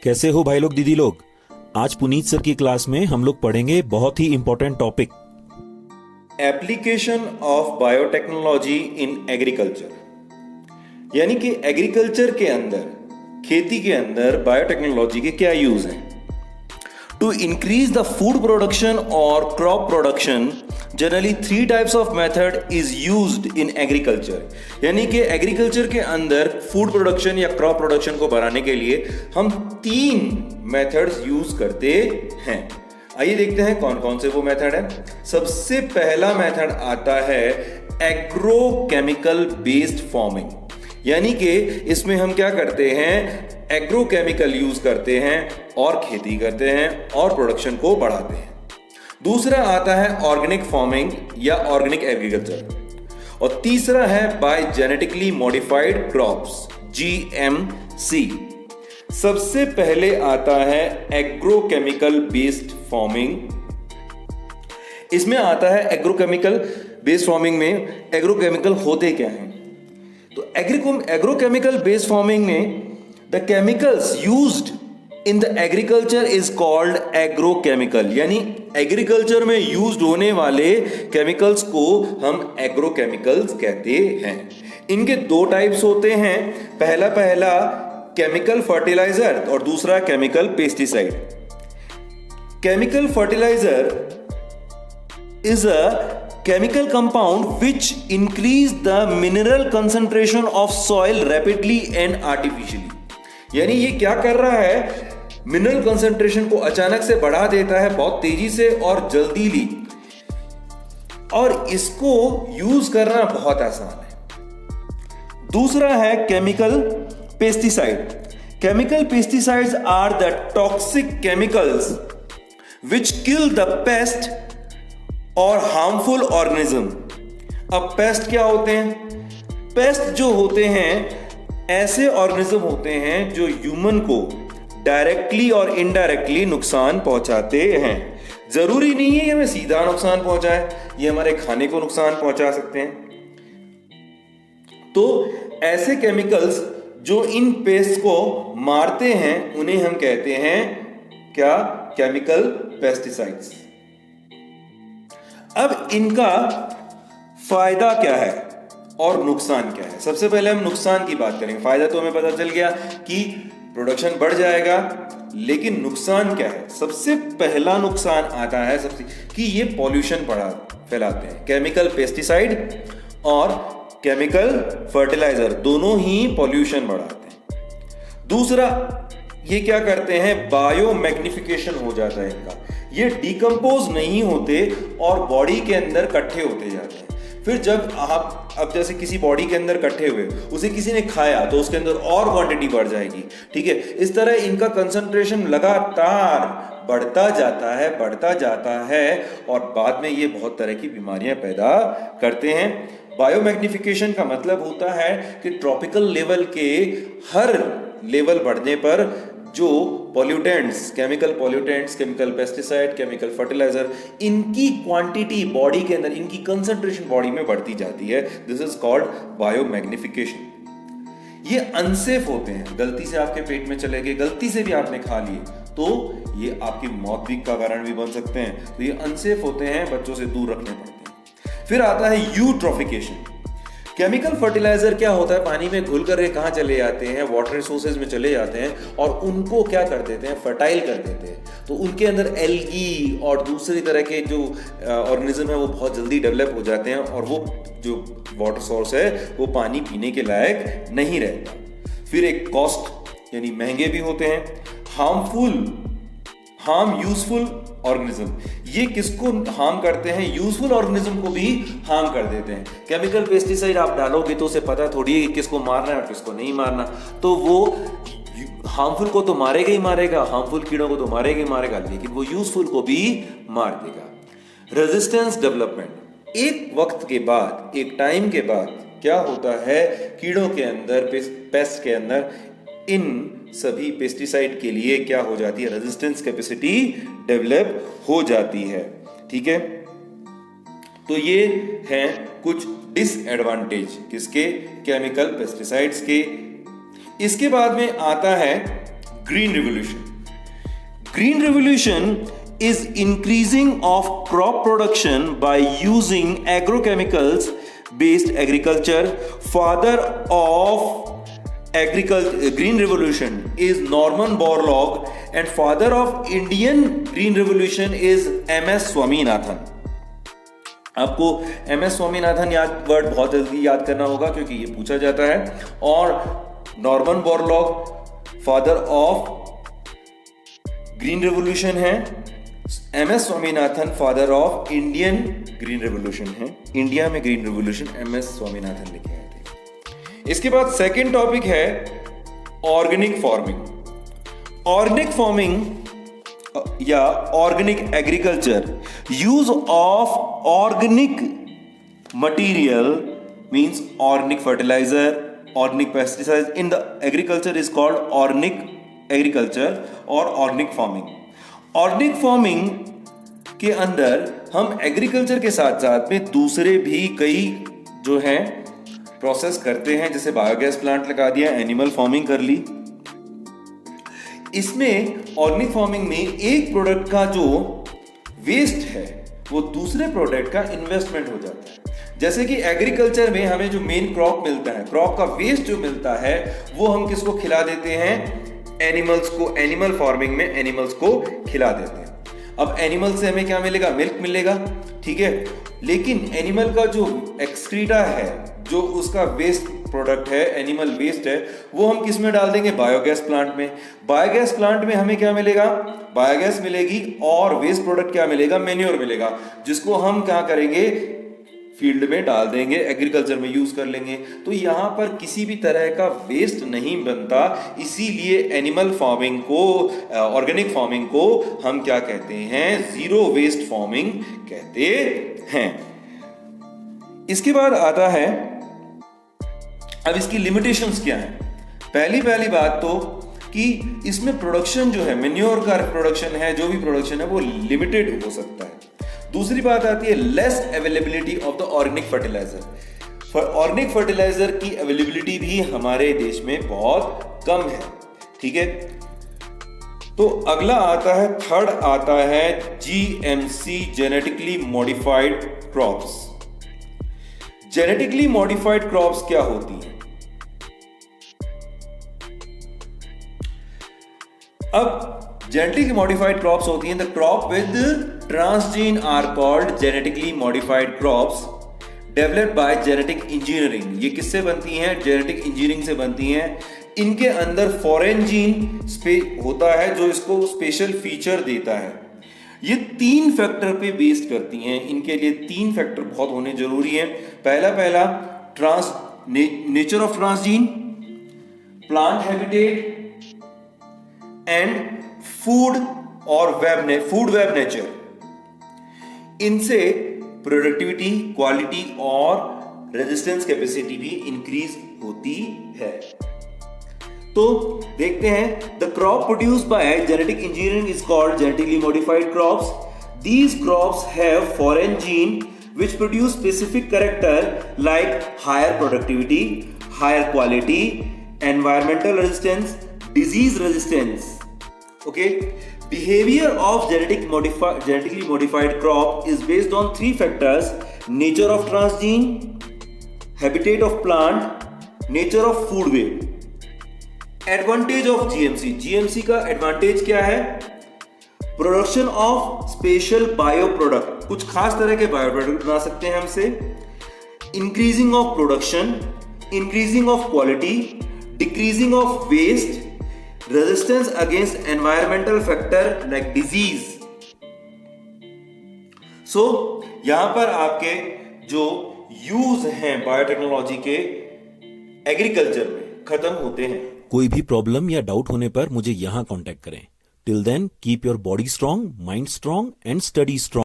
कैसे हो भाई लोग दीदी लोग। आज पुनीत सर की क्लास में हम लोग पढ़ेंगे बहुत ही important topic, application of biotechnology in agriculture. यानी कि एग्रीकल्चर के अंदर, खेती के अंदर बायोटेक्नोलॉजी के क्या यूज हैं। To increase the food production और crop production generally 3 types of method is used in agriculture. यानी कि एग्रीकल्चर के अंदर फूड प्रोडक्शन या क्रॉप प्रोडक्शन को बढ़ाने के लिए हम 3 मेथड्स यूज करते हैं। आइए देखते हैं कौन कौन से वो मेथड है। सबसे पहला मेथड आता है एग्रोकेमिकल बेस्ड फार्मिंग। यानी कि इसमें हम क्या करते हैं, एग्रोकेमिकल यूज करते हैं और खेती करते हैं और प्रोडक्शन को बढ़ाते हैं। दूसरा आता है ऑर्गेनिक फार्मिंग या ऑर्गेनिक एग्रीकल्चर और तीसरा है by genetically modified crops, GMC। सबसे पहले आता है एग्रोकेमिकल बेस्ड फार्मिंग। इसमें आता है एग्रोकेमिकल बेस्ड फार्मिंग में एग्रोकेमिकल होते क्या हैं। तो एग्रोकेमिकल बेस्ड फार्मिंग में the chemicals used in the agriculture is called agrochemical. यानी एग्रीकल्चर में यूज्ड होने वाले केमिकल्स को हम एग्रोकेमिकल्स कहते हैं। इनके 2 टाइप्स होते हैं, पहला केमिकल फर्टिलाइजर और दूसरा chemical pesticide. Chemical fertiliser is a chemical compound which increase the mineral concentration of soil rapidly and artificially। यानी ये क्या कर रहा है, मिनरल कंसंट्रेशन को अचानक से बढ़ा देता है, बहुत तेजी से और जल्दीली, और इसको यूज करना बहुत आसान है। दूसरा है chemical pesticide. Chemical pesticides are the toxic chemicals which kill the pest और हार्मफुल ऑर्गेनिज्म। अब पेस्ट क्या होते हैं? पेस्ट जो होते हैं ऐसे ऑर्गेनिज्म होते हैं जो ह्यूमन को डायरेक्टली और इनडायरेक्टली नुकसान पहुंचाते हैं। जरूरी नहीं है कि हमें सीधा नुकसान पहुंचाए, ये हमारे खाने को नुकसान पहुंचा सकते हैं। तो ऐसे केमिकल्स जो इन पेस्ट को मारते हैं उन्हें हम कहते हैं क्या, केमिकल पेस्टिसाइड्स। अब इनका फायदा क्या है और नुकसान क्या है। सबसे पहले हम नुकसान की बात करेंगे। फायदा तो हमें पता चल गया कि प्रोडक्शन बढ़ जाएगा, लेकिन नुकसान क्या है। सबसे पहला नुकसान आता है कि ये पॉल्यूशन फैलाते हैं। केमिकल पेस्टिसाइड और केमिकल फर्टिलाइजर दोनों ही पॉल्यूशन बढ़ाते हैं। दूसरा, ये क्या करते हैं, बायो मैग्निफिकेशन हो जाता है इनका। ये डिकम्पोज नहीं होते और बॉडी के अंदर इकट्ठे होते जाते हैं। फिर जब आप अब जैसे किसी बॉडी के अंदर इकट्ठे हुए, उसे किसी ने खाया तो उसके अंदर और क्वांटिटी बढ़ जाएगी। ठीक है, इस तरह इनका कंसंट्रेशन लगातार बढ़ता जाता है और बाद में ये बहुत तरह की बीमारियां पैदा करते हैं। बायोमैग्निफिकेशन का मतलब होता है कि ट्रॉपिकल लेवल के हर लेवल बढ़ने पर जो pollutants, chemical pesticide, chemical fertiliser, इनकी क्वांटिटी बॉडी के अंदर, इनकी कंसंट्रेशन बॉडी में बढ़ती जाती है। This is called biomagnification. ये अनसेफ होते हैं, गलती से आपके पेट में चले गए, गलती से भी आपने खा लिए तो ये आपकी मौत भी का कारण भी बन सकते हैं। तो ये अनसेफ होते हैं, बच्चों से दूर रखने पड़ते हैं। फिर आता है यूट्रोफिकेशन। केमिकल फर्टिलाइजर क्या होता है, पानी में घुल करके कहाँ चले जाते हैं, वाटर रिसोर्सेज में चले जाते हैं और उनको क्या कर देते हैं, फर्टाइल कर देते हैं। तो उनके अंदर एल्गी और दूसरी तरह के जो ऑर्गेनिज्म है वो बहुत जल्दी डेवलप हो जाते हैं और वो जो वाटर सोर्स है वो पानी पीने के लायक नहीं रहता। फिर एक कॉस्ट, यानी महंगे भी होते हैं। हार्म यूजफुल ऑर्गेनिज्म, ये किसको हार्म करते हैं, यूजफुल ऑर्गेनिज्म को भी हार्म कर देते हैं। केमिकल पेस्टिसाइड आप डालोगे तो उसे पता थोड़ी है कि किसको मारना है और किसको नहीं मारना, तो वो हार्मफुल को तो मारेगा ही मारेगा, हार्मफुल कीड़ों को तो मारेगा ही मारेगा, लेकिन वो यूजफुल को भी मार देगा। रेजिस्टेंस डेवलपमेंट, एक वक्त के बाद, एक टाइम के बाद क्या होता है, कीड़ों के अंदर, पेस्ट के अंदर इन सभी पेस्टिसाइड के लिए क्या हो जाती है, रेजिस्टेंस कैपेसिटी डेवलप हो जाती है। ठीक है, तो ये हैं कुछ डिसएडवांटेज किसके, केमिकल पेस्टिसाइड्स के। इसके बाद में आता है green revolution. Green revolution is increasing of crop production by using agrochemicals based agriculture. Father of green revolution is Norman Borlaug and father of Indian green revolution is MS Swaminathan. आपको MS Swaminathan word बहुत जल्दी याद करना होगा क्योंकि ये पूछा जाता है. और Norman Borlaug father of green revolution है. MS Swaminathan father of Indian green revolution है. इंडिया में ग्रीन रेवोल्यूशन MS स्वामीनाथन लेके आए थे. इसके बाद सेकेंड टॉपिक है ऑर्गेनिक फार्मिंग. ऑर्गेनिक फार्मिंग या organic agriculture, use of organic material means organic fertiliser, organic pesticide in the agriculture is called organic agriculture और ऑर्गेनिक फार्मिंग. ऑर्गेनिक फार्मिंग के अंदर हम एग्रीकल्चर के साथ साथ में दूसरे भी कई जो है प्रोसेस करते हैं, जैसे बायोगैस प्लांट लगा दिया, एनिमल फार्मिंग कर ली. इसमें ऑर्गेनिक फार्मिंग में एक प्रोडक्ट का जो वेस्ट है वो दूसरे प्रोडक्ट का इन्वेस्टमेंट हो जाता है. जैसे कि एग्रीकल्चर में हमें जो मेन क्रॉप मिलता है, क्रॉप का वेस्ट जो मिलता है वो हम किसको खिला देते हैं? एनिमल्स को. एनिमल फार्मिंग में एनिमल्स को खिला देते हैं. अब एनिमल से हमें क्या मिलेगा? मिल्क मिलेगा, ठीक है. लेकिन एनिमल का जो एक्सक्रीटा है, जो उसका वेस्ट प्रोडक्ट है, एनिमल वेस्ट है, वो हम किस में डाल देंगे? बायोगैस प्लांट में. बायोगैस प्लांट में हमें क्या मिलेगा? बायोगैस मिलेगी और वेस्ट प्रोडक्ट क्या मिलेगा? मैन्योर मिलेगा, जिसको हम क्या करेंगे? फील्ड में डाल देंगे, एग्रीकल्चर में यूज कर लेंगे. तो यहां पर किसी भी तरह का वेस्ट नहीं बनता. इसीलिए एनिमल फार्मिंग को, ऑर्गेनिक फार्मिंग को हम क्या कहते हैं? जीरो वेस्ट फार्मिंग कहते हैं. इसके बाद आता है, अब इसकी लिमिटेशंस क्या है? पहली बात तो कि इसमें प्रोडक्शन जो है, मेन्योर का प्रोडक्शन है, जो भी प्रोडक्शन है वो लिमिटेड हो सकता है. दूसरी बात आती है less availability of the organic fertiliser. Organic fertiliser की अवेलेबिलिटी भी हमारे देश में बहुत कम है, ठीक है. तो अगला आता है, थर्ड आता है GMC, genetically modified crops. Genetically modified crops क्या होती हैं? अब genetically modified crops होती हैं, the crop with transgene are called genetically modified crops developed by genetic engineering. ये किससे बनती हैं? genetic engineering से बनती हैं. इनके अंदर foreign gene होता है जो इसको स्पेशल फीचर देता है. ये 3 फैक्टर पे बेस्ड करती हैं. इनके लिए 3 फैक्टर बहुत होने जरूरी हैं. पहला nature of transgene, plant habitat and food wave nature. इनसे प्रोडक्टिविटी, क्वालिटी और रेजिस्टेंस कैपेसिटी भी इंक्रीज होती है. तो देखते हैं, the crop produced by genetic engineering is called genetically modified crops. These crops have foreign gene which produce specific character like higher productivity, higher quality, environmental resistance, disease resistance. Okay, behavior of genetically modified crop is based on 3 factors: nature of transgene, habitat of plant, nature of food web. Advantage of GMC का advantage क्या है? Production of special bio product, कुछ खास तरह के bio product बना सकते हैं हमसे. Increasing of production, increasing of quality, decreasing of waste, resistance against environmental factor like disease. So यहां पर आपके जो यूज हैं बायोटेक्नोलॉजी के एग्रीकल्चर में खत्म होते हैं. कोई भी प्रॉब्लम या डाउट होने पर मुझे यहां कांटेक्ट करें. Till then, keep your body strong, mind strong, and study strong.